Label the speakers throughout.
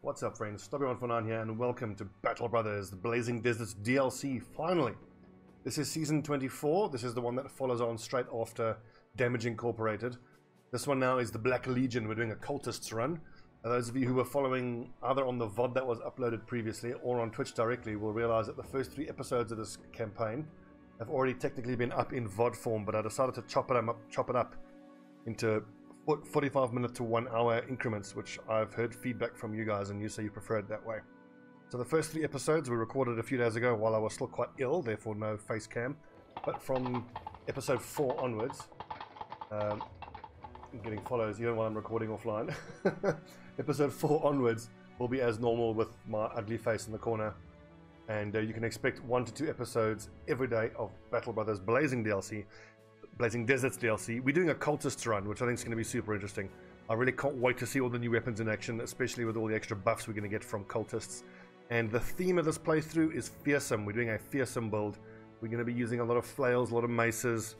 Speaker 1: What's up, friends? Stobbie149 here, and welcome to Battle Brothers, the Blazing Deserts DLC, finally! This is Season 24, this is the one that follows on straight after Damage Incorporated. This one now is the Black Legion, we're doing a Cultists run. Those of you who were following either on the VOD that was uploaded previously or on Twitch directly will realize that the first 3 episodes of this campaign have already technically been up in VOD form, but I decided to chop it up into 45-minute to 1 hour increments, which I've heard feedback from you guys and you say you prefer it that way. So the first 3 episodes were recorded a few days ago while I was still quite ill, therefore no face cam. But from episode 4 onwards, I'm getting follows even while I'm recording offline. Episode 4 onwards will be as normal with my ugly face in the corner. And you can expect 1 to 2 episodes every day of Battle Brothers Blazing DLC. Blazing Deserts DLC. We're doing a Cultists run, which I think is going to be super interesting. I really can't wait to see all the new weapons in action, especially with all the extra buffs we're going to get from Cultists. And the theme of this playthrough is fearsome. We're doing a fearsome build. We're going to be using a lot of flails, a lot of maces,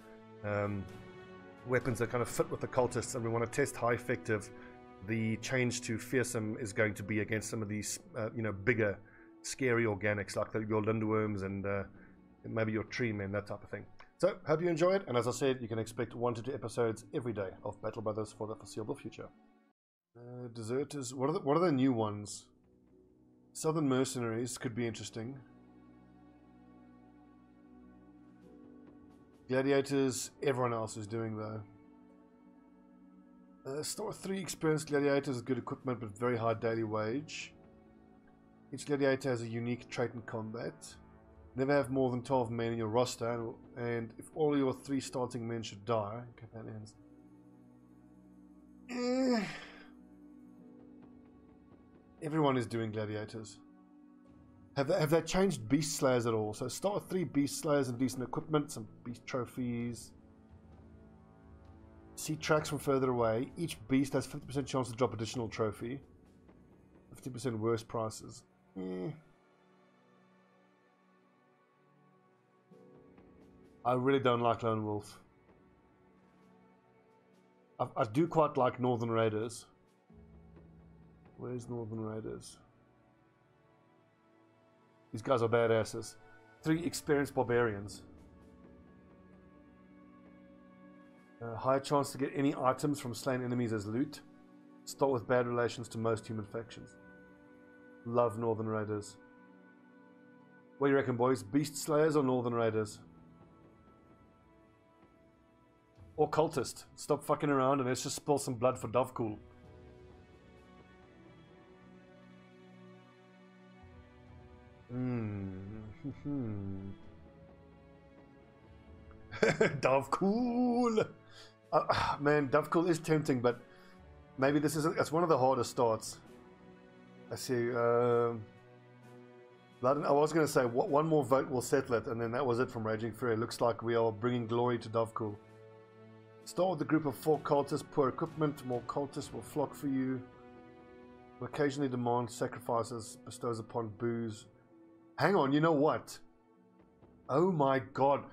Speaker 1: weapons that kind of fit with the Cultists, and we want to test how effective the change to fearsome is going to be against some of these, bigger, scary organics like your lindworms and maybe your tree men, that type of thing. So, hope you enjoy it, and as I said, you can expect 1 to 2 episodes every day of Battle Brothers for the foreseeable future. Deserters, what are the new ones? Southern mercenaries could be interesting. Gladiators, everyone else is doing though. Start with 3 experienced gladiators with good equipment but very high daily wage. Each gladiator has a unique trait in combat. Never have more than 12 men in your roster, and if all your 3 starting men should die, companions. Everyone is doing gladiators. Have they changed beast slayers at all? So start with 3 beast slayers and decent equipment, some beast trophies. See tracks from further away. Each beast has 50% chance to drop additional trophy. 50% worse prices. I really don't like Lone Wolf. I do quite like Northern Raiders. Where's Northern Raiders? These guys are badasses. 3 experienced barbarians. High chance to get any items from slain enemies as loot. Start with bad relations to most human factions. Love Northern Raiders. What do you reckon, boys? Beast Slayers or Northern Raiders? Or Cultist. Stop fucking around and let's just spill some blood for Davkul. Davkul! Man, Davkul is tempting, but maybe this isn't. It's one of the hardest starts. I see. I was going to say one more vote will settle it, and then that was it from Raging Fury. It looks like we are bringing glory to Davkul. Start with a group of 4 cultists, poor equipment, more cultists will flock for you. Will occasionally demand sacrifices, bestows upon booze. Hang on, you know what? Oh my god.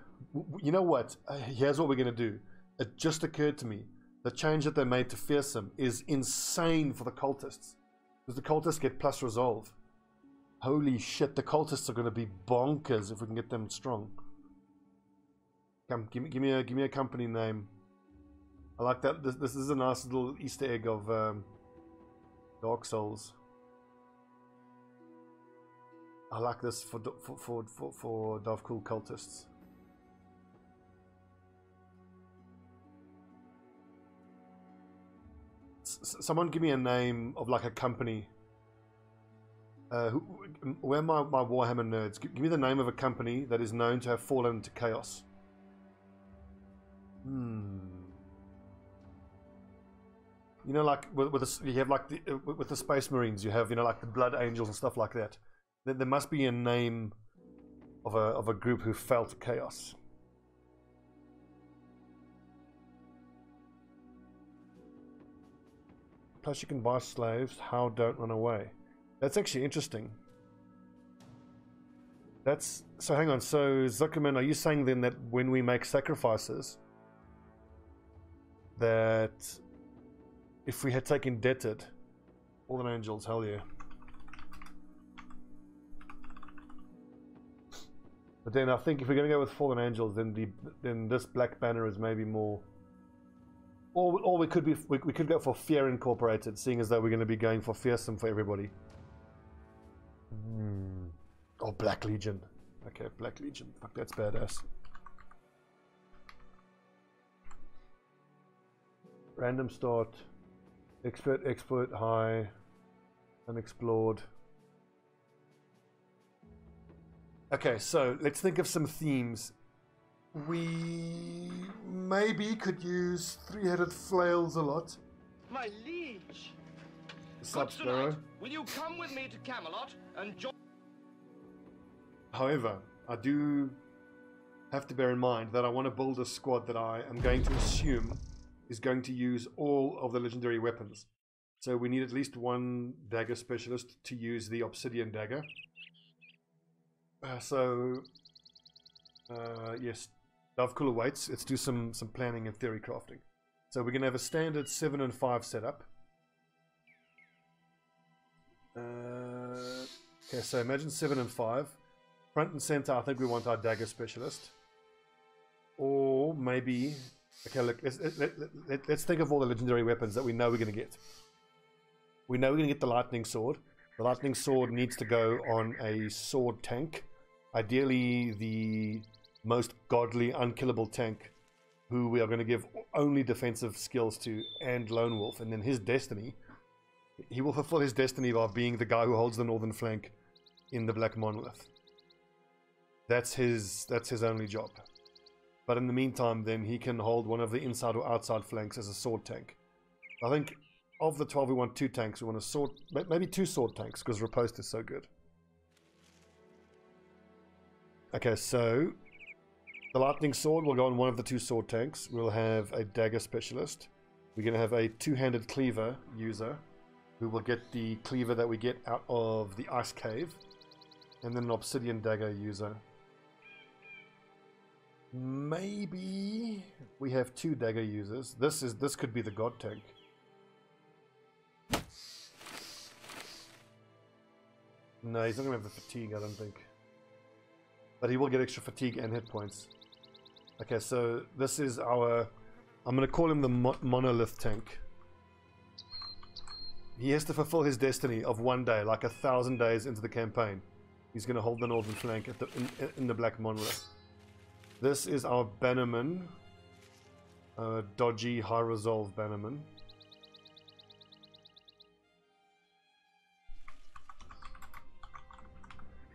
Speaker 1: You know what? Here's what we're going to do. It just occurred to me. The change that they made to fearsome is insane for the cultists. Because the cultists get plus resolve. Holy shit, the cultists are going to be bonkers if we can get them strong. Come, give me a company name. I like that. This is a nice little Easter egg of Dark Souls. I like this for Davkul cultists. Someone give me a name of like a company. Where are my Warhammer nerds? Give me the name of a company that is known to have fallen into chaos. You know, like you have like with the Space Marines, you have like the Blood Angels and stuff like that. There must be a name of a group who fell to chaos. Plus, you can buy slaves. How don't run away. That's actually interesting. So. Hang on. So Zuckerman, are you saying then that when we make sacrifices, that if we had taken debted, Fallen Angels, hell yeah. But then I think if we're going to go with Fallen Angels, then this Black Banner is maybe more. Or we could go for Fear Incorporated, seeing as though we're going to be going for Fearsome for everybody. Or Black Legion. Okay, Black Legion. Fuck, that's badass. Random start. Expert, high. Unexplored. Okay, so let's think of some themes. We maybe could use three-headed flails a lot.
Speaker 2: My liege.
Speaker 1: Good tonight.
Speaker 2: Will you come with me to Camelot and join?
Speaker 1: However, I do have to bear in mind that I want to build a squad that I am going to assume is going to use all of the legendary weapons. So we need at least one dagger specialist to use the obsidian dagger. Yes, Davkul awaits. Let's do some planning and theory crafting. So we're going to have a standard 7 and 5 setup. Okay, so imagine 7 and 5. Front and center, I think we want our dagger specialist. Or maybe... Okay, look, let's think of all the legendary weapons that we know we're going to get. We know we're going to get the lightning sword. The lightning sword needs to go on a sword tank. Ideally, the most godly, unkillable tank who we are going to give only defensive skills to, and Lone Wolf. And then his destiny, he will fulfill his destiny by being the guy who holds the northern flank in the Black Monolith. That's his only job. But in the meantime, then he can hold one of the inside or outside flanks as a sword tank. I think of the 12, we want 2 tanks. We want a sword, maybe 2 sword tanks, because Riposte is so good. Okay, so the lightning sword will go on one of the 2 sword tanks. We'll have a dagger specialist. We're going to have a 2-handed cleaver user who will get the cleaver that we get out of the ice cave, and then an obsidian dagger user. Maybe we have 2 dagger users. This could be the god tank. No, he's not gonna have the fatigue, I don't think. But he will get extra fatigue and hit points. Okay, so this is our... I'm gonna call him the monolith tank. He has to fulfill his destiny of one day, like 1,000 days into the campaign. He's gonna hold the northern flank at in the Black Monolith. This is our bannerman, dodgy, high resolve bannerman.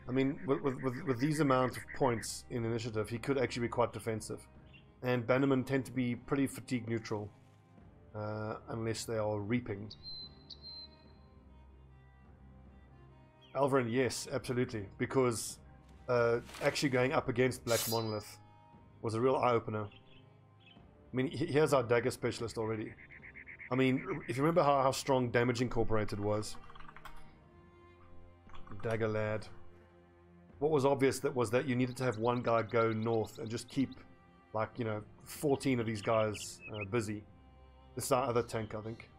Speaker 1: I mean, with these amount of points in initiative, he could actually be quite defensive. And bannermen tend to be pretty fatigue neutral, unless they are reaping. Alvarin, yes, absolutely, because actually going up against Black Monolith was a real eye-opener. I mean, here's our dagger specialist already. I mean, if you remember how strong Damage Incorporated was. Dagger lad. What was obvious was that you needed to have one guy go north and just keep, like, you know, 14 of these guys busy. This is our other tank, I think.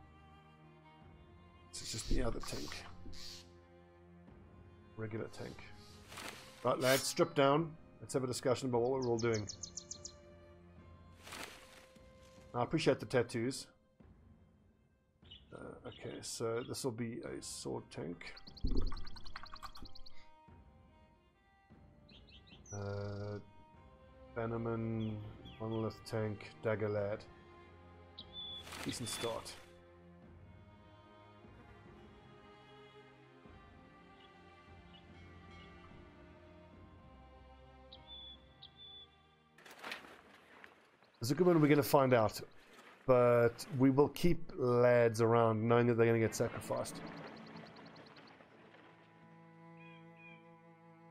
Speaker 1: This is just the other tank. Regular tank. Right, lads, strip down. Let's have a discussion about what we're all doing. I appreciate the tattoos. Okay, so this will be a sword tank. Bannerman, monolith tank, dagger lad. Decent start. It's a good one we're going to find out, but we will keep lads around knowing that they're going to get sacrificed.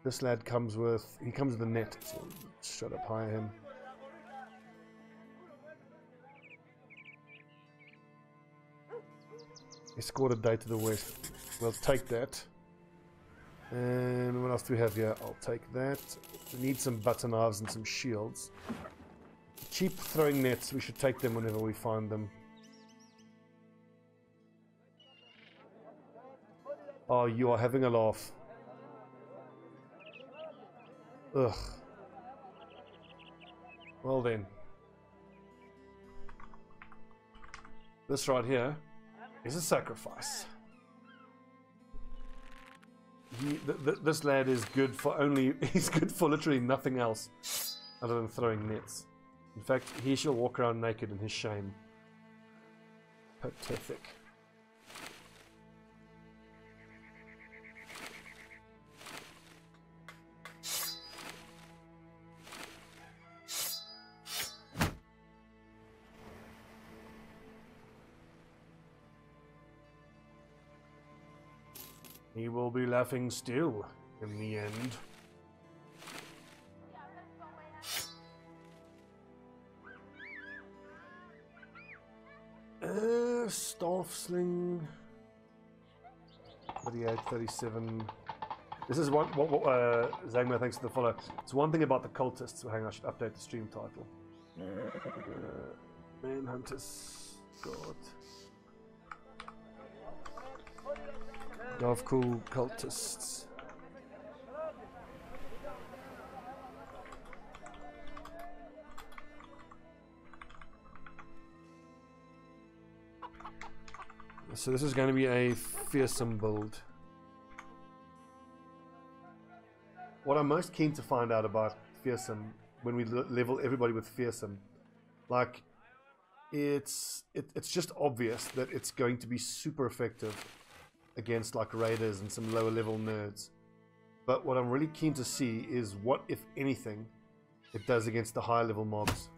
Speaker 1: This lad comes with, he comes with a net, so shut up, hire him. Escort a day to the west. We'll take that. And what else do we have here? I'll take that. We need some butter knives and some shields. Cheap throwing nets, we should take them whenever we find them. Oh, you are having a laugh. Ugh. Well then. This right here is a sacrifice. This lad is good for he's good for literally nothing else other than throwing nets. In fact, he shall walk around naked in his shame. Pathetic. He will be laughing still in the end. Staff sling. 38, 37. This is what Zagma thanks for the follow. It's one thing about the cultists. Hang on, I should update the stream title. Manhunters. God. Davkul cultists. So this is going to be a fearsome build. What I'm most keen to find out about fearsome when we level everybody with fearsome, like it's just obvious that it's going to be super effective against like raiders and some lower level nerds. But what I'm really keen to see is what, if anything, it does against the higher level mobs.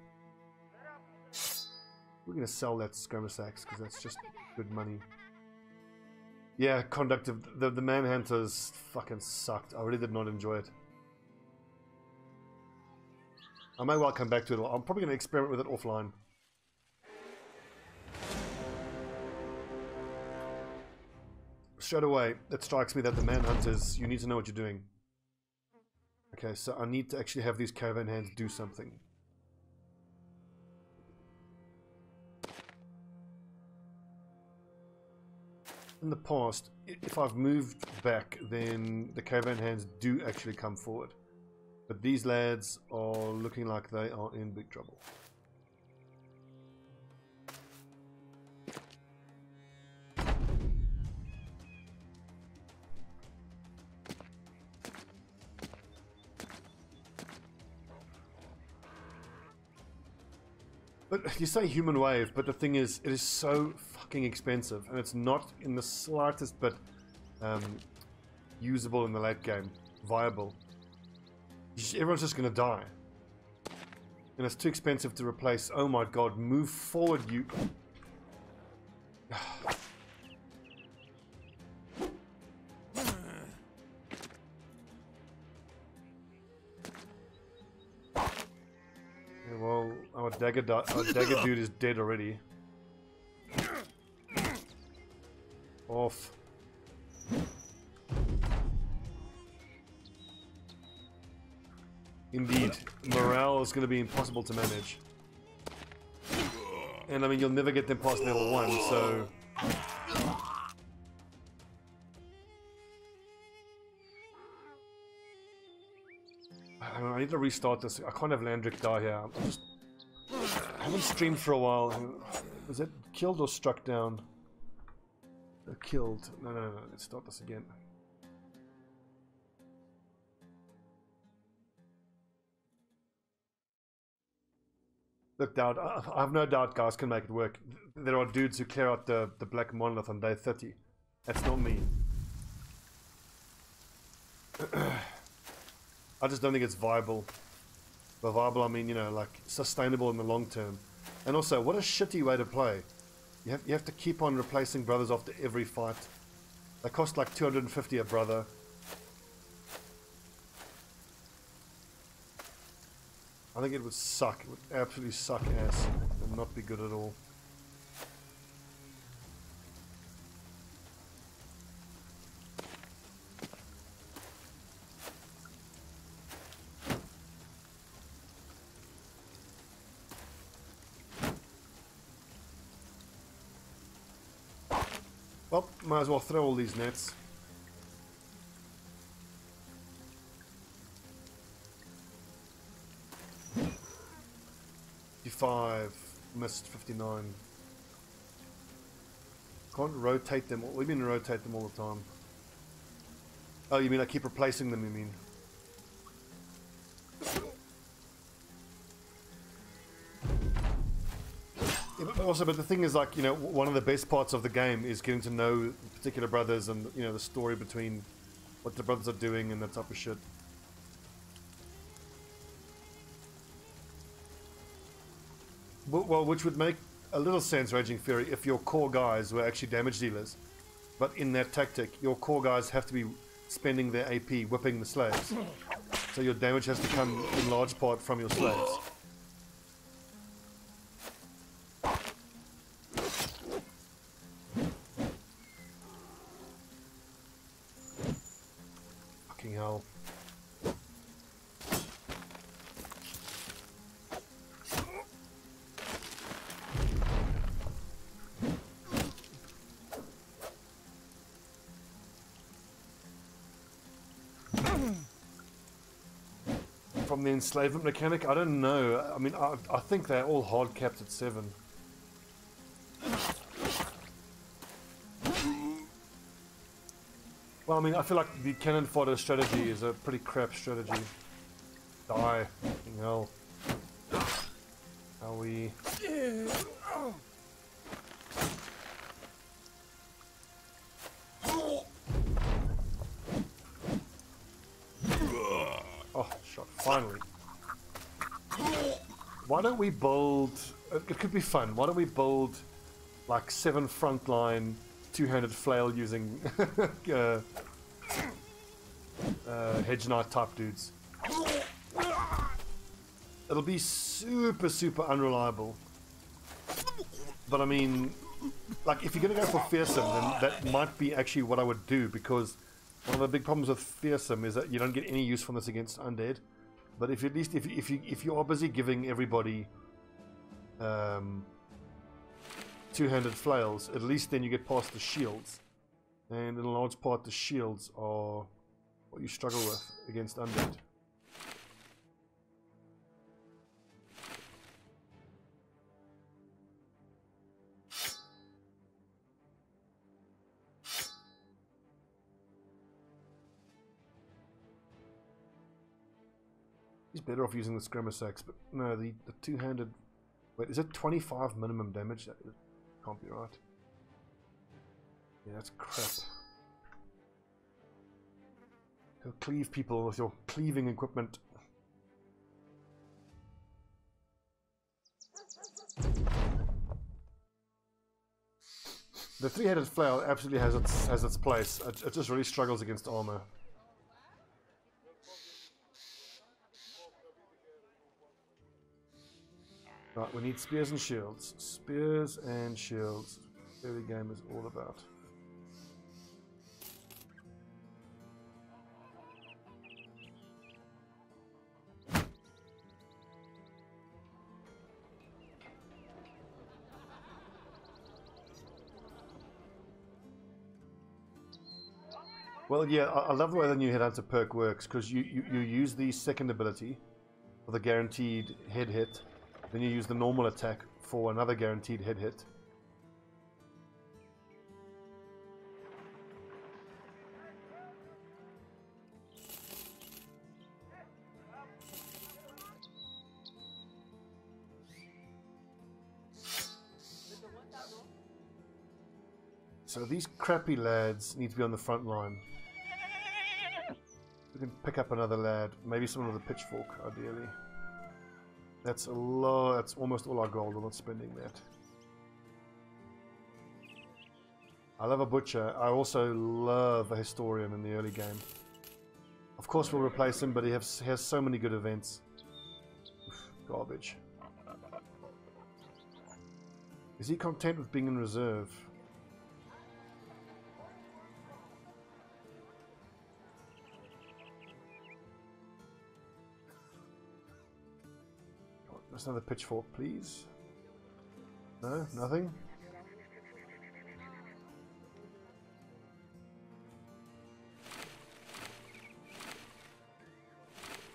Speaker 1: We're going to sell that skirmish axe because that's just good money. Yeah, conductive. The manhunters fucking sucked. I really did not enjoy it. I may well come back to it. I'm probably going to experiment with it offline. Straight away, it strikes me that the manhunters, you need to know what you're doing. Okay, so I need to actually have these caravan hands do something. In the past, if I've moved back, then the caravan hands do actually come forward. But these lads are looking like they are in big trouble. But you say human wave, but the thing is, it is so fucking expensive, and it's not in the slightest bit usable in the late game, viable. Everyone's just gonna die, and it's too expensive to replace. Oh my god, move forward, you. Well, our dagger dude is dead already. Off. Indeed, morale is going to be impossible to manage. And I mean, you'll never get them past level 1, so... I need to restart this. I can't have Landrick die here. I haven't streamed for a while. Was it killed or struck down? Killed. No. Let's start this again. Look, Dowd, I have no doubt guys can make it work. There are dudes who clear out the black monolith on day 30. That's not me. I just don't think it's viable. By viable, I mean, you know, like sustainable in the long term. And also, what a shitty way to play. You have to keep on replacing brothers after every fight. They cost like 250 a brother. I think it would suck. It would absolutely suck ass and not be good at all. Well, might as well throw all these nets. 55, missed 59. Can't rotate them. What do you mean rotate them all the time? Oh, you mean I keep replacing them, you mean? Yeah, but also, but the thing is, like, you know, one of the best parts of the game is getting to know particular brothers and, you know, the story between what the brothers are doing and that type of shit. Well, which would make a little sense, Raging Fury, if your core guys were actually damage dealers. But in that tactic, your core guys have to be spending their AP whipping the slaves. So your damage has to come in large part from your slaves. Fucking hell. From the enslavement mechanic, I don't know. I mean, I think they're all hard capped at 7. Well, I mean, I feel like the cannon fodder strategy is a pretty crap strategy. Die. Fucking hell. How we... Oh, shot. Finally. Why don't we build... It could be fun. Why don't we build like 7 frontline two-handed flail using hedge knight type dudes. It'll be super, super unreliable. But I mean, like, if you're going to go for fearsome, then that might be actually what I would do, because one of the big problems with fearsome is that you don't get any usefulness against undead. But if at least if you are busy giving everybody two-handed flails, at least then you get past the shields, and in a large part the shields are what you struggle with against undead. He's better off using the skirmish axe, but no, the two-handed... Wait, is it 25 minimum damage? That can't be right. Yeah, that's crap. You'll cleave people with your cleaving equipment. The three-headed flail absolutely has its place. It just really struggles against armor. Right, we need spears and shields. Spears and shields. Every game is all about. Well, yeah, I love the way the new Headhunter perk works, because you use the second ability for the guaranteed head hit. Then you use the normal attack for another guaranteed head hit. So these crappy lads need to be on the front line. We can pick up another lad, maybe someone with a pitchfork, ideally. That's a lot. That's almost all our gold. We're not spending that. I love a butcher. I also love a historian in the early game. Of course, we'll replace him, but he has so many good events. Oof, garbage. Is he content with being in reserve? Just another pitchfork, please. No, nothing.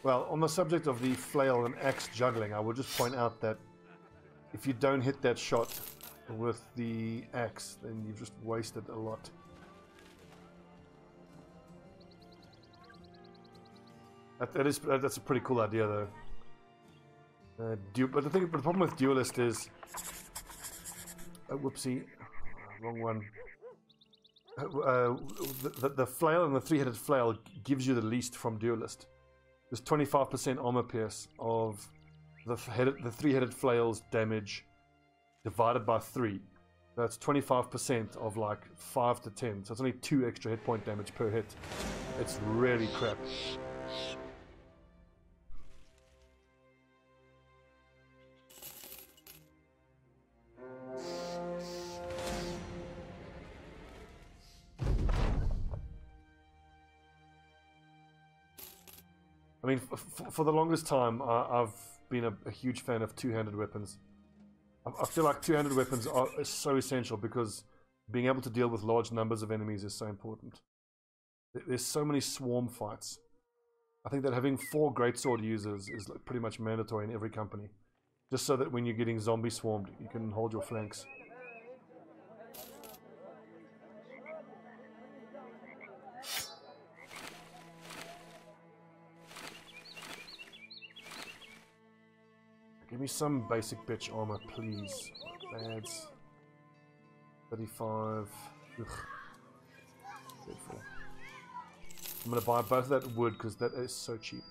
Speaker 1: Well, on the subject of the flail and axe juggling, I will just point out that if you don't hit that shot with the axe, then you've just wasted a lot. That's a pretty cool idea, though. But the problem with duelist is, whoopsie, wrong one. The flail and the three-headed flail gives you the least from duelist. There's 25% armor pierce of the three-headed flail's damage divided by 3. That's 25% of like 5 to 10. So it's only 2 extra hit point damage per hit. It's really crap. I mean, for the longest time, I've been a huge fan of two-handed weapons. I feel like two-handed weapons are so essential because being able to deal with large numbers of enemies is so important. There's so many swarm fights. I think that having 4 greatsword users is like pretty much mandatory in every company. Just so that when you're getting zombie swarmed, you can hold your flanks. Give me some basic bitch armor, please. Lads. 35. Ugh. 34. I'm gonna buy both of that wood because that is so cheap.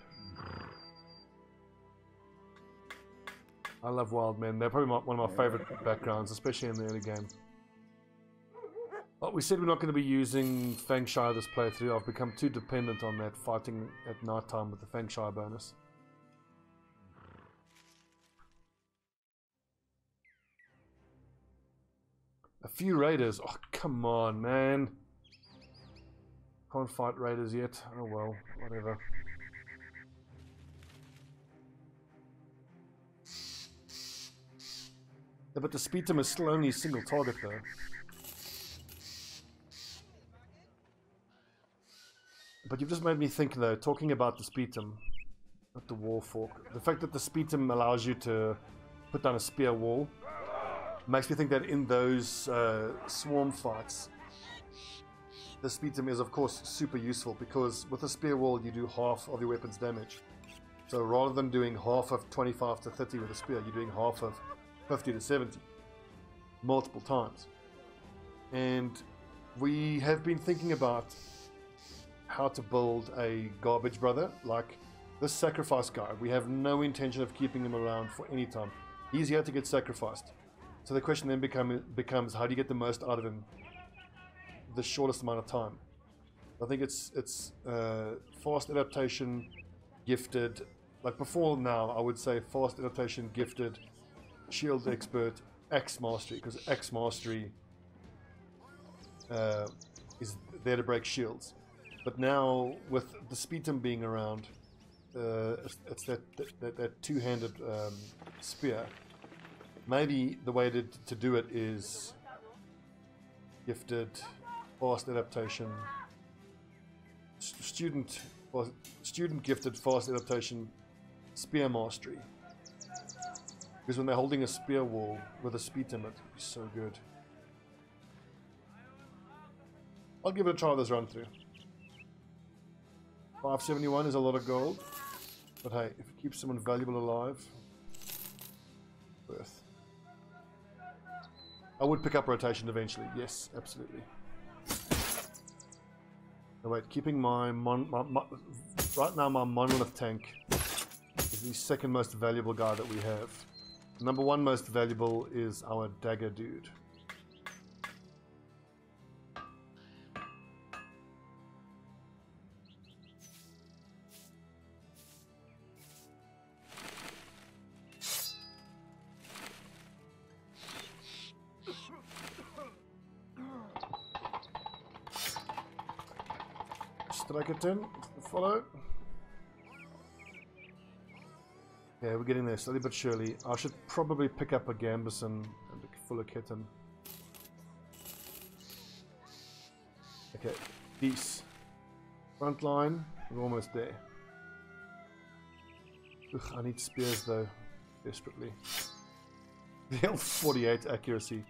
Speaker 1: I love wild men. They're probably one of my favorite backgrounds, especially in the early game. Well, we said we're not going to be using Fangshire this playthrough. I've become too dependent on that fighting at night time with the Fangshire bonus. A few raiders. Oh, come on, man. Can't fight raiders yet. Oh well, whatever. Yeah, but the Speedtum is still only a single target though. But you've just made me think though, talking about the Speedtum, not the Warfork. The fact that the Speedtum allows you to put down a spear wall makes me think that in those swarm fights, the Speedtum is of course super useful because with a spear wall you do half of your weapon's damage. So rather than doing half of 25 to 30 with a spear, you're doing half of 50 to 70 multiple times. And we have been thinking about how to build a garbage brother like this sacrifice guy. We have no intention of keeping him around for any time. He's here to get sacrificed. So the question then becomes how do you get the most out of him the shortest amount of time? I think it's fast adaptation, gifted. Like before now, I would say fast adaptation, gifted, shield expert, Axe mastery, because Axe mastery is there to break shields. But now with the Speedtum being around, it's that two-handed spear. Maybe the way to do it is gifted, fast adaptation, student gifted, fast adaptation, spear mastery. Because when they're holding a spear wall with a Speedtum, it would be so good. I'll give it a try this run through. 571 is a lot of gold, but hey, if it keeps someone valuable alive, worth. I would pick up rotation eventually, yes, absolutely. Oh wait, keeping my right now my monolith tank is the second most valuable guy that we have. The number 1 most valuable is our dagger dude. Strike it in, follow. Yeah, we're getting there slowly but surely. I should probably pick up a Gambison and a fuller kitten. Okay, peace. Front line, we're almost there. Ugh, I need spears though, desperately. The L48 accuracy.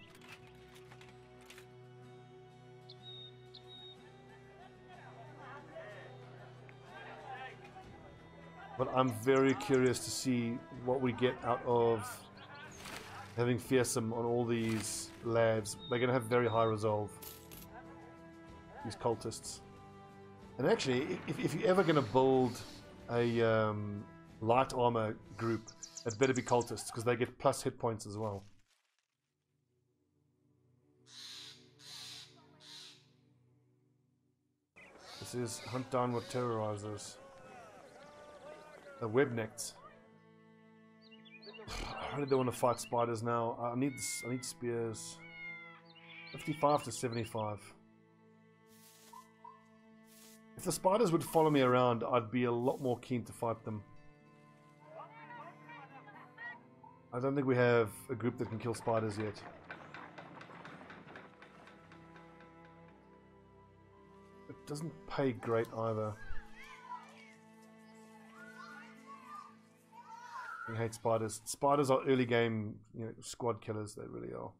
Speaker 1: But I'm very curious to see what we get out of having Fearsome on all these lads. They're going to have very high resolve, these cultists. And actually, if you're ever going to build a light armor group, it better be cultists, because they get plus hit points as well. This is hunt down what terrorizers. The webnecks. I really don't want to fight spiders now. I need spears. 55 to 75. If the spiders would follow me around, I'd be a lot more keen to fight them. I don't think we have a group that can kill spiders yet. It doesn't pay great either. I hate spiders. Spiders are early game, squad killers. They really are.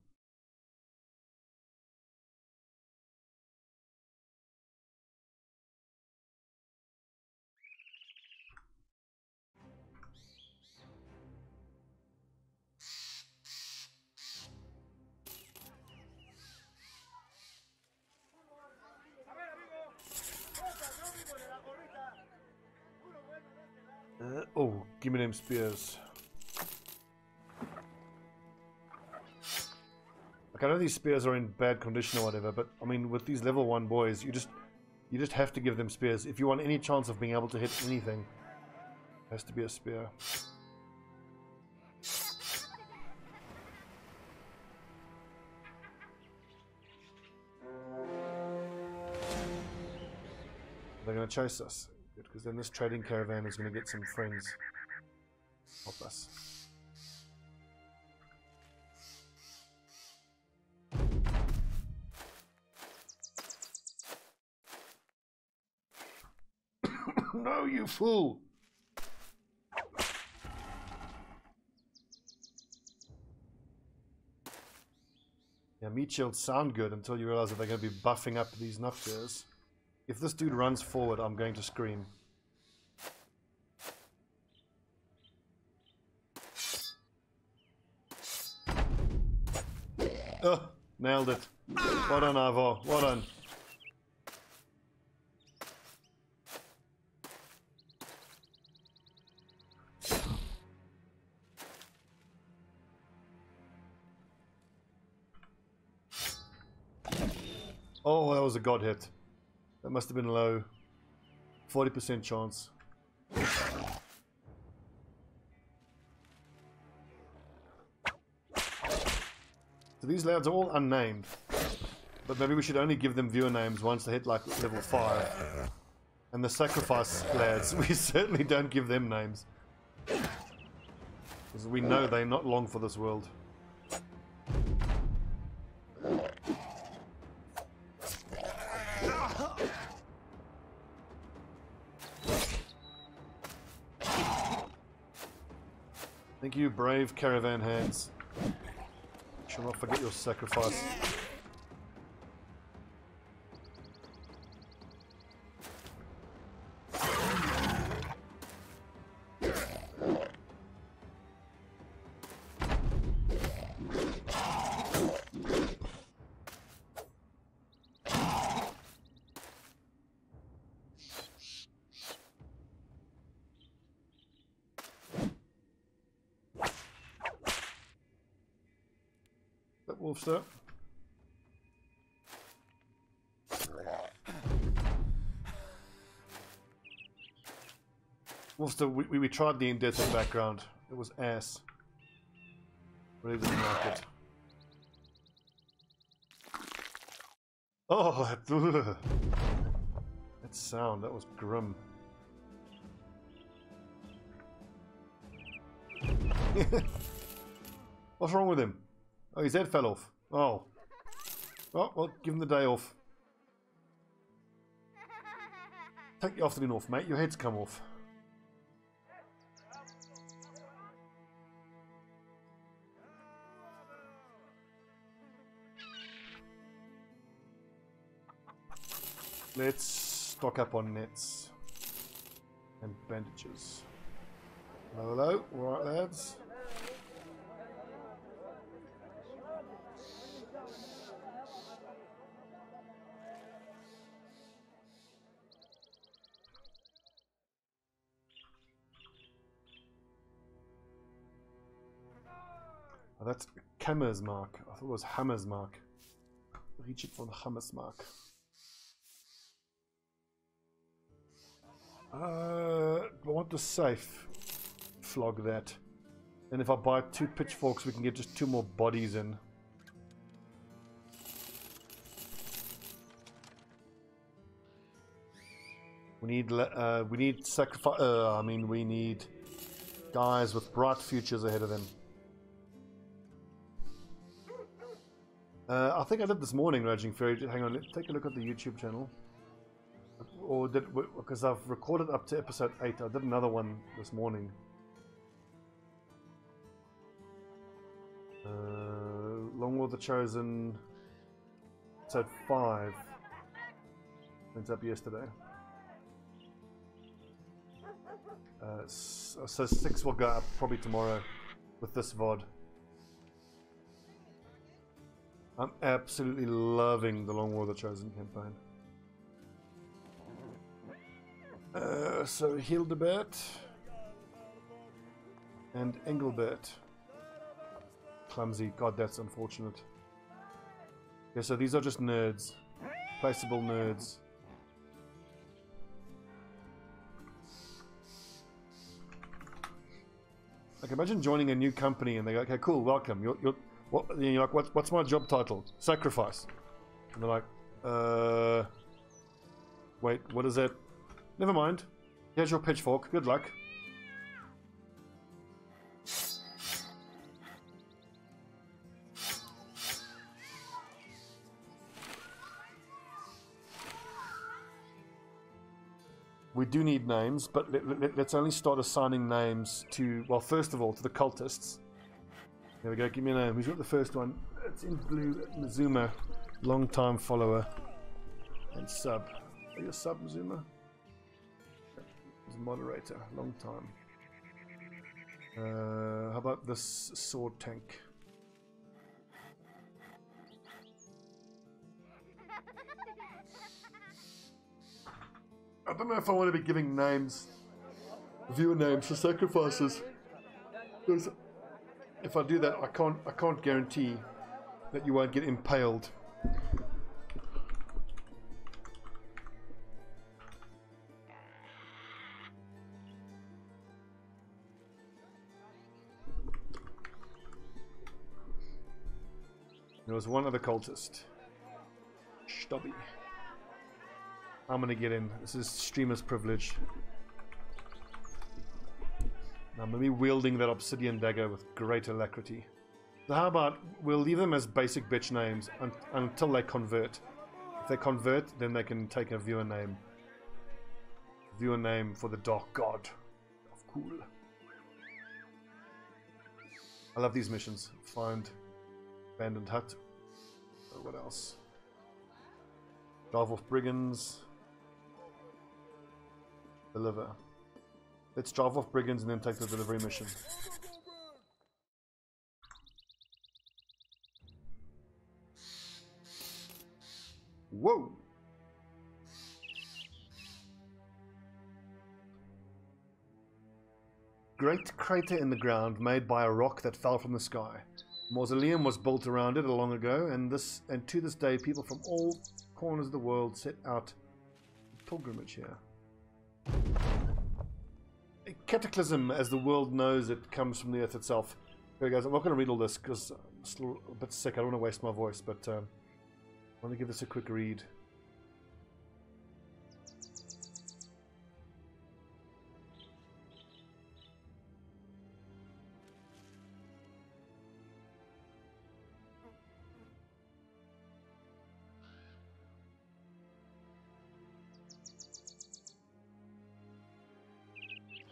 Speaker 1: Oh, give me them spears. Like, I know these spears are in bad condition or whatever, but I mean, with these level 1 boys, you just have to give them spears. If you want any chance of being able to hit anything, it has to be a spear. They're going to chase us. Good, because then this trading caravan is going to get some friends. Help us. No, you fool! Yeah, meat shields sound good until you realize that they're going to be buffing up these noctures. If this dude runs forward, I'm going to scream. Oh, nailed it. Well done, Ivor. Well done. Oh, that was a god hit. That must have been low. 40% chance. So these lads are all unnamed. But maybe we should only give them viewer names once they hit like level 5. And the sacrifice lads, we certainly don't give them names. Because we know they're not long for this world. Thank you, brave caravan hands. Shall not forget your sacrifice. Wolfster. Wolfster, we tried the indebted background. It was ass. Really didn't like it. Oh, that sound, that was grim. What's wrong with him? Oh, his head fell off. Oh. Oh, well, give him the day off. Take your afternoon off, mate. Your head's come off. Let's stock up on nets and bandages. Hello, hello. All right, lads. Oh, that's Hammer's mark. I thought it was Hammer's mark. Reach it from Hammer's mark. I want the safe. Flog that. And if I buy 2 pitchforks, we can get just 2 more bodies in. We need sacrifice. We need guys with bright futures ahead of them. I think I did this morning, Raging Fairy. Hang on, let's take a look at the YouTube channel. Or did, because I've recorded up to episode 8. I did another one this morning. Long War of the Chosen, episode 5. Went up yesterday. So 6 will go up probably tomorrow with this VOD. I'm absolutely loving the Long War of the Chosen campaign. So Hildebert and Engelbert. Clumsy. God, that's unfortunate. Okay, so these are just nerds. Placeable nerds. Like, imagine joining a new company and they go, okay, cool, welcome. You're like, what's my job title? Sacrifice. And they're like, wait, what is that? Never mind. Here's your pitchfork. Good luck. We do need names, but let's only start assigning names to, well, first of all, to the cultists. There we go, give me a name. Who's got the first one? It's in blue, Mizuma. Long-time follower. And sub. Are you a sub, Mizuma? He's a moderator. Long time. How about this sword tank? I don't know if I want to be giving names, viewer names for sacrifices. Because if I do that, I can't guarantee that you won't get impaled. There was one other cultist, Stobbie. I'm gonna get in. This is streamer's privilege. I'm gonna be wielding that obsidian dagger with great alacrity. So how about we'll leave them as basic bitch names until they convert. If they convert, then they can take a viewer name. Viewer name for the Dark God. Cool. I love these missions. Find abandoned hut. What else? Drive off brigands. Deliver. Let's drive off brigands and then take the delivery mission. Whoa! Great crater in the ground made by a rock that fell from the sky. Mausoleum was built around it long ago, and to this day people from all corners of the world set out pilgrimage here. A cataclysm, as the world knows it, comes from the earth itself. Okay, guys, I'm not going to read all this because I'm still a bit sick. I don't want to waste my voice, but I want to give this a quick read.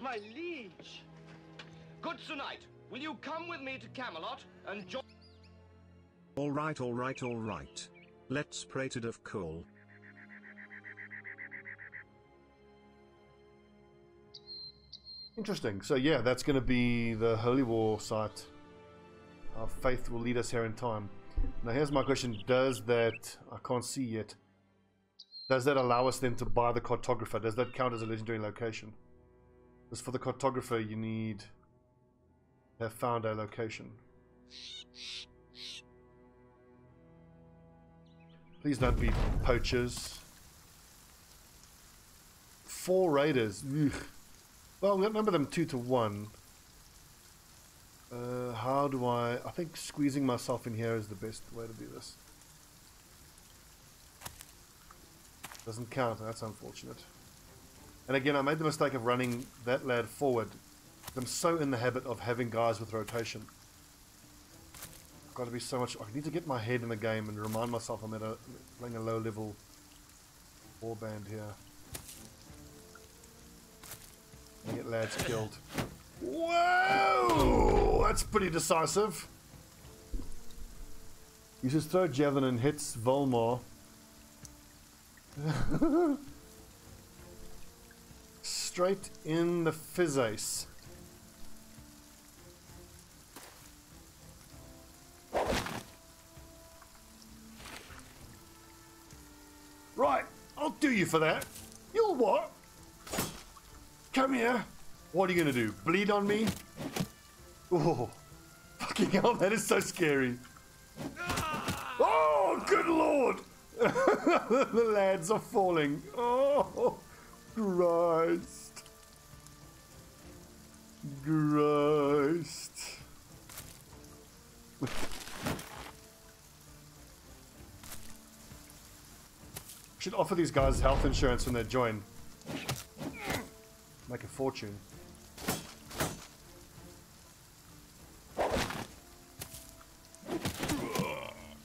Speaker 2: My liege! Good Sir Knight, will you come with me to Camelot and join...
Speaker 3: All right. Let's pray to Davkul.
Speaker 1: Interesting. So yeah, that's going to be the Holy War site. Our faith will lead us here in time. Now here's my question. Does that... I can't see yet. Does that allow us then to buy the cartographer? Does that count as a legendary location? Because for the cartographer you need to have found a location. Please don't be poachers. 4 raiders. Ugh. Well, we outnumber them 2 to 1. How do I think squeezing myself in here is the best way to do this. Doesn't count, that's unfortunate. And again, I made the mistake of running that lad forward. I'm so in the habit of having guys with rotation. I've got to be so much... I need to get my head in the game and remind myself I'm playing a low level warband here. And get lads killed. Whoa! That's pretty decisive. Uses throw javelin and hits Volmar. Straight in the physace. Right, I'll do you for that. You'll what? Come here. What are you gonna do? Bleed on me? Oh, fucking hell, that is so scary. Oh, good lord! The lads are falling. Oh, Christ. Christ. Should offer these guys health insurance when they join. Make a fortune.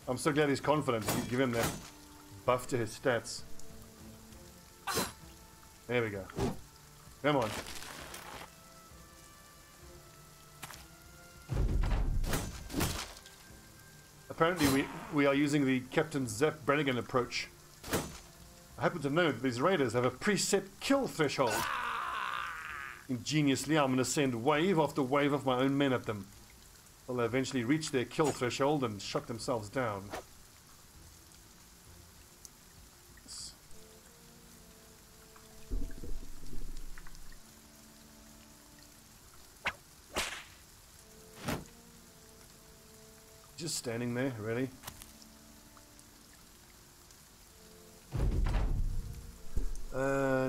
Speaker 1: I'm so glad he's confident. You give him that buff to his stats. There we go. Come on. Apparently we are using the Captain Zap Brannigan approach. I happen to know that these raiders have a preset kill threshold. Ingeniously, I'm going to send wave after wave of my own men at them. They'll eventually reach their kill threshold and shut themselves down. Just standing there, really?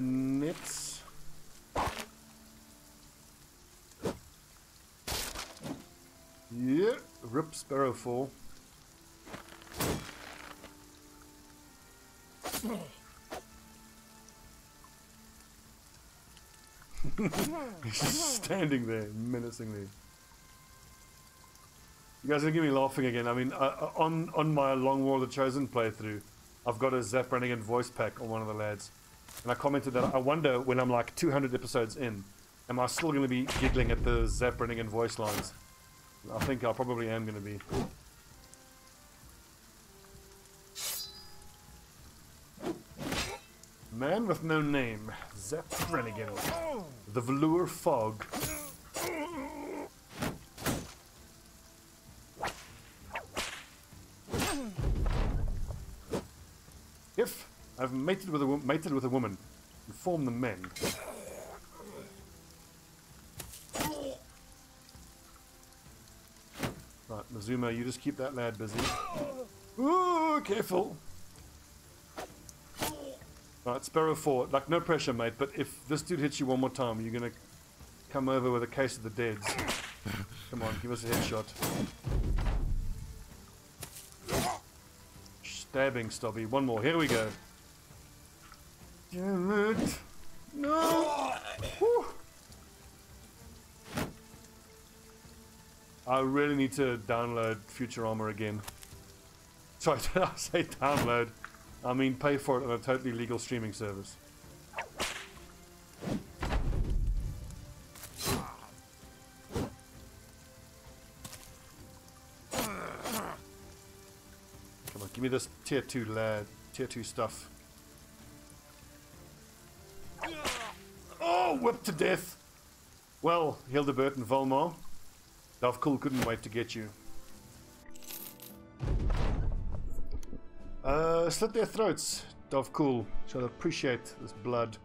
Speaker 1: Nets. Yeah, rip Sparrow 4. He's just standing there menacingly. You guys are gonna get me laughing again. I mean, on my Long War of the Chosen playthrough, I've got a Zap Brannigan voice pack on one of the lads, and I commented that I wonder when I'm like 200 episodes in, am I still going to be giggling at the Zap Brannigan voice lines? I think I probably am going to be. Man with no name, Zap Brannigan, the Velour Fog. If I've mated with a woman, inform the men. Right, Mazuma, you just keep that lad busy. Ooh, careful. Right, Sparrow 4, like no pressure, mate, but if this dude hits you one more time, you're gonna come over with a case of the deads. Come on, give us a headshot. Stabbing Stobbie. One more. Here we go. Damn it. No. Whew. I really need to download Future Armor again. Sorry, did I say download? I mean pay for it on a totally legal streaming service. Give me this tier 2 lad, tier 2 stuff. Oh, whipped to death. Well, Hildebert and Volmar, Davkul couldn't wait to get you. Slit their throats, Davkul. Shall appreciate this blood.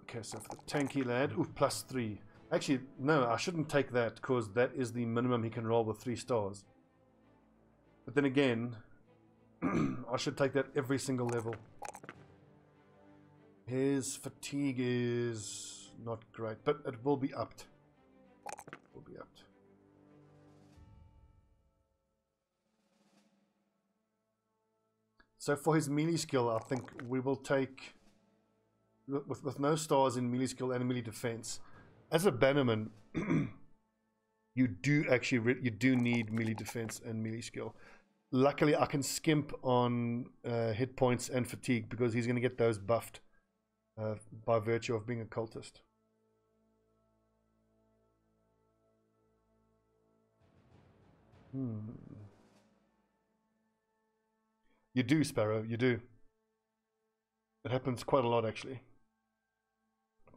Speaker 1: Okay, so for the tanky lad, ooh, +3. Actually, no, I shouldn't take that because that is the minimum he can roll with 3 stars. But then again, I should take that every single level. His fatigue is not great, but it will be upped. It will be upped. So for his melee skill, I think we will take, with no stars in melee skill and melee defense. As a bannerman, you do need melee defense and melee skill. Luckily, I can skimp on hit points and fatigue because he's going to get those buffed by virtue of being a cultist. You do, Sparrow, you do. It happens quite a lot, actually.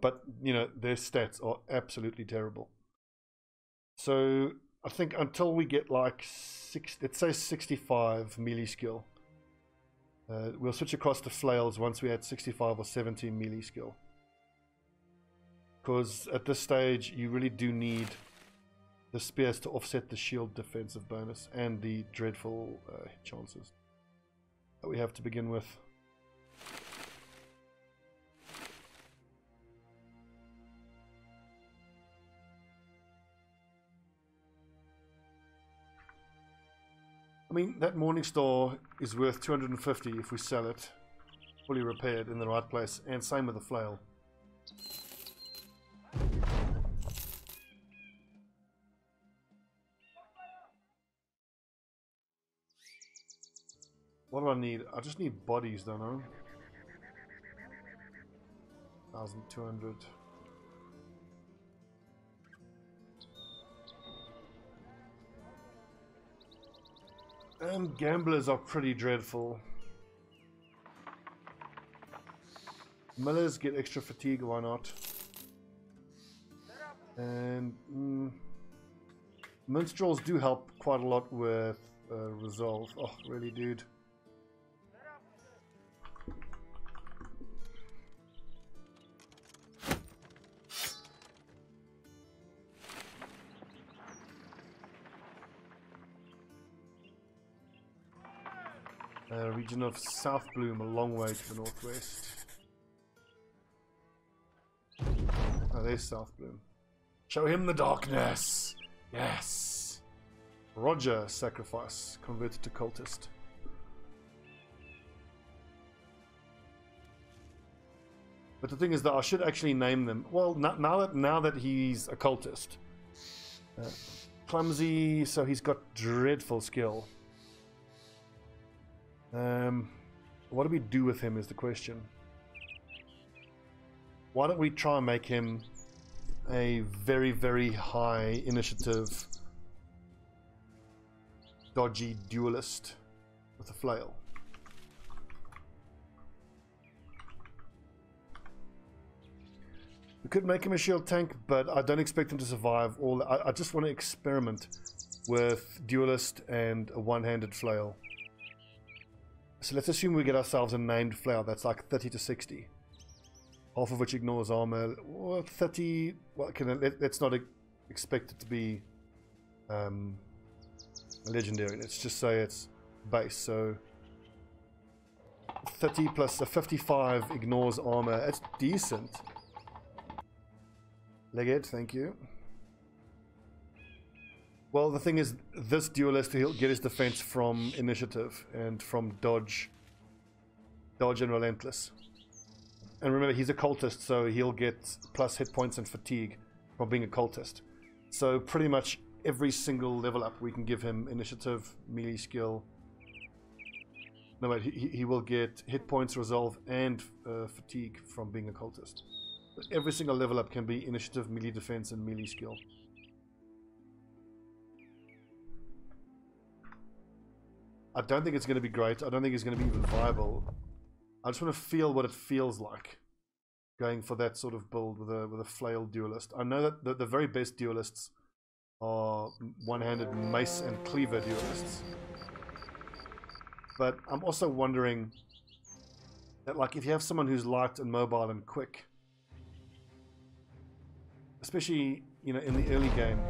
Speaker 1: But, you know, their stats are absolutely terrible. So I think until we get like let's say 65 melee skill, we'll switch across to flails once we had 65 or 70 melee skill. Because at this stage, you really do need the spears to offset the shield defensive bonus and the dreadful hit chances that we have to begin with. I mean, that Morningstar is worth 250 if we sell it fully repaired in the right place, and same with the flail. What do I need? I just need bodies, don't I? 1,200. And gamblers are pretty dreadful. Millers get extra fatigue, why not? And minstrels do help quite a lot with resolve. Oh, really, dude? Region of South Bloom, a long way to the northwest. Oh, there's South Bloom. Show him the darkness! Yes! Roger, sacrifice, converted to cultist. But the thing is that I should actually name them. Well, now that he's a cultist. Clumsy, so he's got dreadful skill. What do we do with him is the question. Why don't we try and make him a very, very high initiative dodgy duelist with a flail? We could make him a shield tank, but I don't expect him to survive all. I just want to experiment with duelist and a one-handed flail. So let's assume we get ourselves a named flail that's like 30 to 60. Half of which ignores armor. Well, 30... Well, let's not expect it to be a legendary. Let's just say it's base. So 30 plus a 55 ignores armor. That's decent. Legate, thank you. Well, the thing is, this duelist, he'll get his defense from initiative and from dodge and relentless. And remember, he's a cultist, so he'll get plus hit points and fatigue from being a cultist. So pretty much every single level up, we can give him initiative, melee skill. No, wait, he will get hit points, resolve, and fatigue from being a cultist. Every single level up can be initiative, melee defense, and melee skill. I don't think it's going to be great. I don't think it's going to be even viable. I just want to feel what it feels like going for that sort of build with a flail duelist. I know that the very best duelists are one-handed mace and cleaver duelists. But I'm also wondering that, like, if you have someone who's light and mobile and quick, especially, you know, in the early game,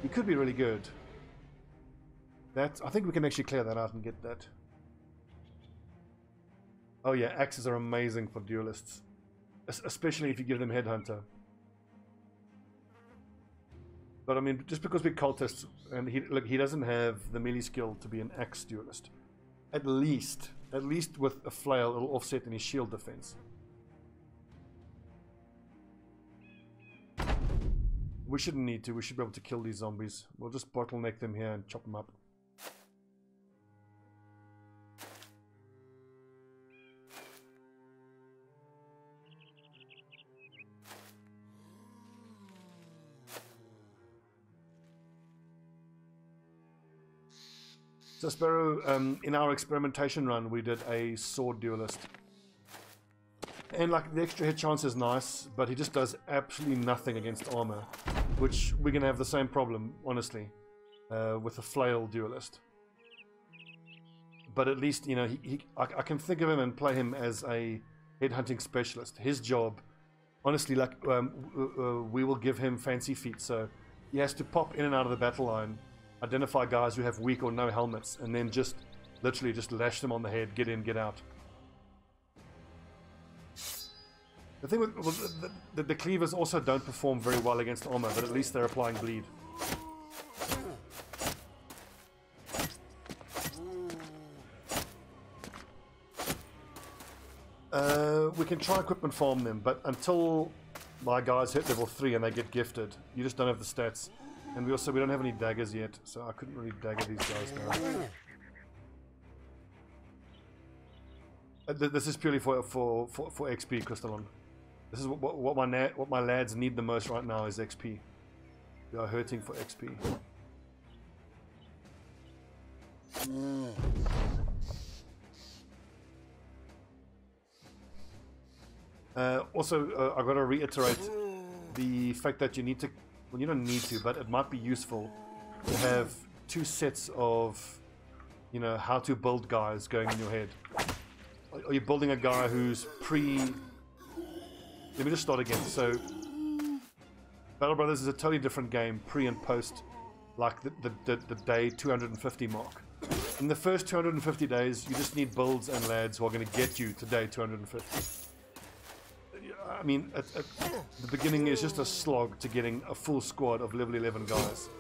Speaker 1: he could be really good. That, I think we can actually clear that out and get that. Oh yeah, axes are amazing for duelists, especially if you give them headhunter. But I mean, just because we're cultists, and he doesn't have the melee skill to be an axe duelist. At least with a flail, it'll offset any shield defense. We shouldn't need to. We should be able to kill these zombies. We'll just bottleneck them here and chop them up. So Sparrow, in our experimentation run, we did a sword duelist. And like the extra hit chance is nice, but he just does absolutely nothing against armor. Which we're going to have the same problem, honestly, with a flail duelist. But at least, you know, I can think of him and play him as a headhunting specialist. His job, honestly, like, we will give him fancy feet, so he has to pop in and out of the battle line, identify guys who have weak or no helmets, and then just literally just lash them on the head, get in, get out. The thing with the cleavers also don't perform very well against armor, but at least they're applying bleed. We can try equipment farm them, but until my guys hit level 3 and they get gifted, you just don't have the stats. And we don't have any daggers yet, so I couldn't really dagger these guys now. This is purely for XP, Crystalon. This is what my lads need the most right now is XP. We are hurting for XP. Also, I've got to reiterate the fact that you need to, well, you don't need to, but it might be useful to have 2 sets of, you know, how to build guys going in your head. Are you building a guy who's let me just start again. So, Battle Brothers is a totally different game, pre and post, like the day 250 mark. In the first 250 days, you just need builds and lads who are going to get you to day 250. I mean, at the beginning is just a slog to getting a full squad of level 11 guys.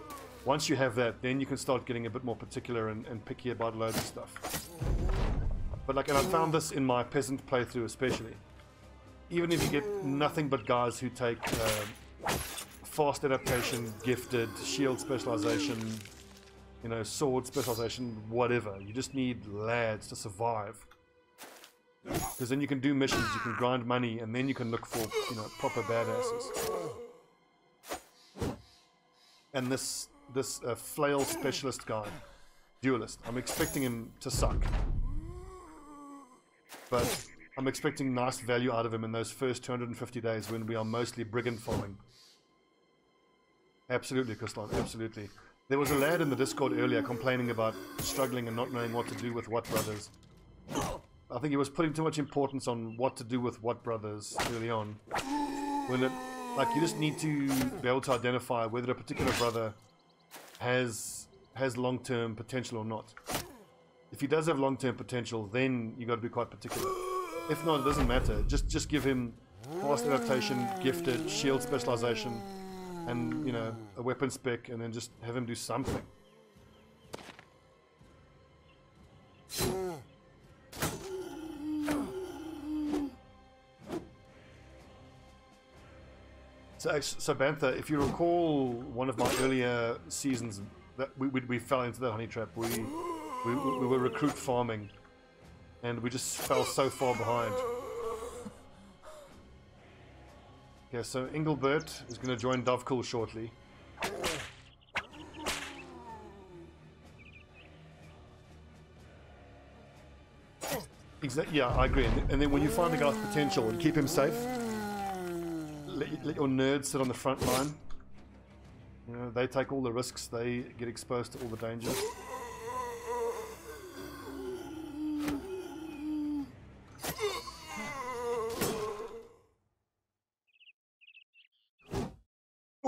Speaker 1: Once you have that, then you can start getting a bit more particular and picky about loads of stuff. But like, and I found this in my peasant playthrough especially. Even if you get nothing but guys who take fast adaptation, gifted, shield specialization, you know, sword specialization, whatever. You just need lads to survive. Because then you can do missions, you can grind money, and then you can look for, you know, proper badasses. And this flail specialist guy, duelist, I'm expecting him to suck. But I'm expecting nice value out of him in those first 250 days when we are mostly brigand farming. Absolutely, Krislan, absolutely. There was a lad in the Discord earlier complaining about struggling and not knowing what to do with what brothers. I think he was putting too much importance on what to do with what brothers early on. When it, like, you just need to be able to identify whether a particular brother has long-term potential or not. If he does have long-term potential, then you got to be quite particular. If not, it doesn't matter. Just give him fast adaptation, gifted, shield specialization, and, you know, a weapon spec, and then just have him do something. So Bantha, if you recall one of my earlier seasons, that we fell into that honey trap. We were recruit farming, and we just fell so far behind. Okay, so Engelbert is going to join Davkul shortly. Exactly. Yeah, I agree. And then when you find a guy's potential and keep him safe, let your nerds sit on the front line. You know, they take all the risks. They get exposed to all the dangers.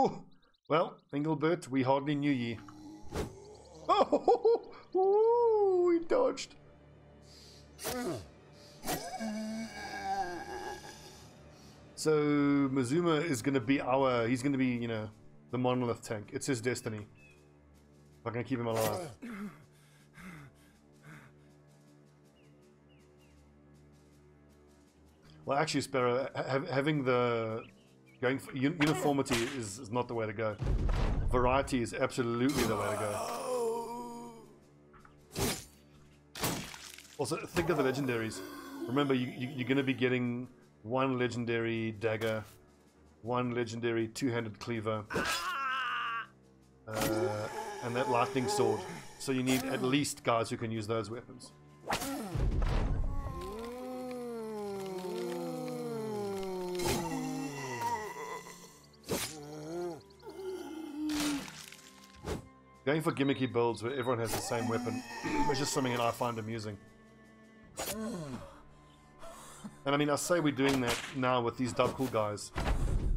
Speaker 1: Oh, well, Engelbert, we hardly knew ye. Oh, he dodged. So Mazuma is going to be he's going to be, you know, the monolith tank. It's his destiny. I'm going to keep him alive. Well, actually, Sparrow, having the going for uniformity is not the way to go. Variety is absolutely the way to go. Also, think of the legendaries. Remember, you're going to be getting one legendary dagger, one legendary two-handed cleaver, and that lightning sword. So you need at least guys who can use those weapons. Going for gimmicky builds where everyone has the same weapon is just something that I find amusing. And I mean, I say we're doing that now with these Davkul guys.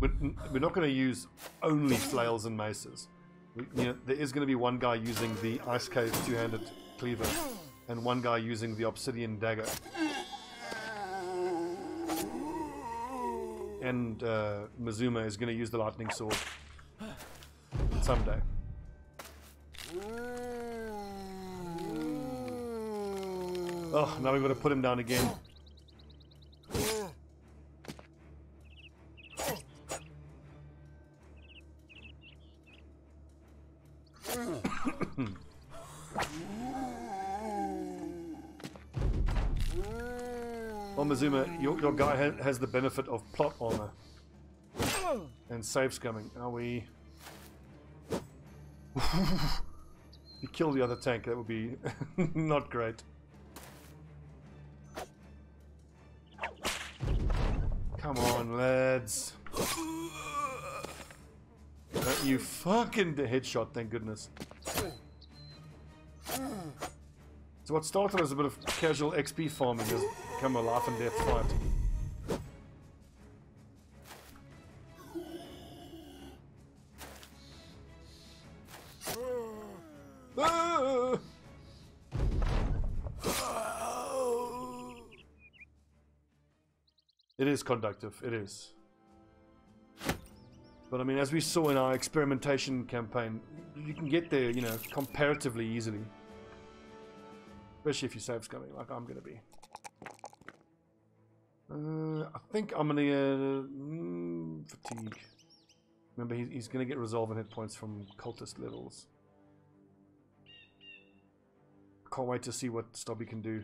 Speaker 1: We're not going to use only flails and maces. You know, there is going to be one guy using the Ice Cave two-handed cleaver and one guy using the obsidian dagger. And Mazuma is going to use the lightning sword someday. Oh, now we've got to put him down again. Well, Mazuma, your guy has the benefit of plot armor and save scumming. Are we? You kill the other tank, that would be not great. Come on, lads. You fucking headshot, thank goodness. So what started as a bit of casual XP farming has become a life and death fight. It is conductive, it is. But I mean, as we saw in our experimentation campaign, you can get there, you know, comparatively easily. Especially if you save scumming, like I'm gonna be. I think I'm gonna fatigue. Remember, he's gonna get resolve and hit points from cultist levels. Can't wait to see what Stobbie can do.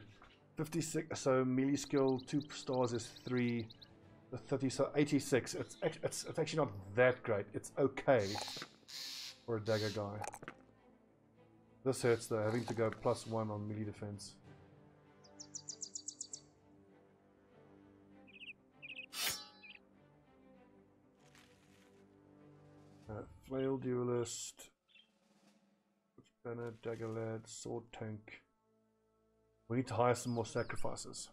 Speaker 1: 56, so melee skill 2 stars is 3. 30, so 86. It's actually not that great. It's okay for a dagger guy. This hurts though, having to go +1 on melee defense. Flail duelist, banner, dagger lad, sword tank. We need to hire some more sacrifices.